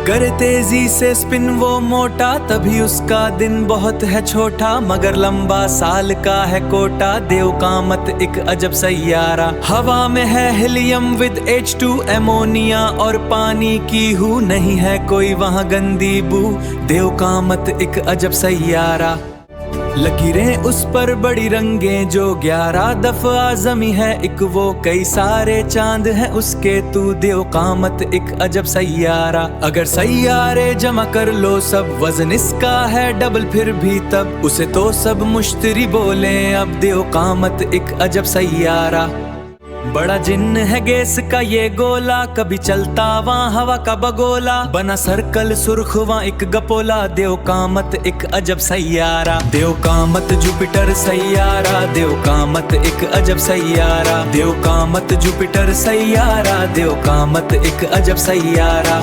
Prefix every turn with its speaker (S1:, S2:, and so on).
S1: करे तेजी से स्पिन वो मोटा, तभी उसका दिन बहुत है छोटा, मगर लंबा साल का है कोटा। देव कामत एक अजब सैयारा, हवा में है हीलियम विद H2, एमोनिया और पानी की हूँ, नहीं है कोई वहाँ गंदी बू। देव कामत एक अजब सैयारा, लकीरें उस पर बड़ी रंगें जो 11 दफा जमी है एक वो, कई सारे चांद हैं उसके तू। देव कामत एक अजब सैयारा, अगर सैयारे जमा कर लो सब, वजन इसका है डबल फिर भी तब, उसे तो सब मुश्तरी बोले अब। देव कामत एक अजब सैयारा, बड़ा जिन्न है गैस का ये गोला, कभी चलता वहाँ हवा का बगोला, बना सर्कल सुर्ख वहाँ एक गपोला। देव कामत एक अजब सैयारा, देव कामत जुपिटर सैयारा, देव कामत एक अजब सैयारा, देव कामत जुपिटर सैयारा, देव कामत एक अजब सैयारा।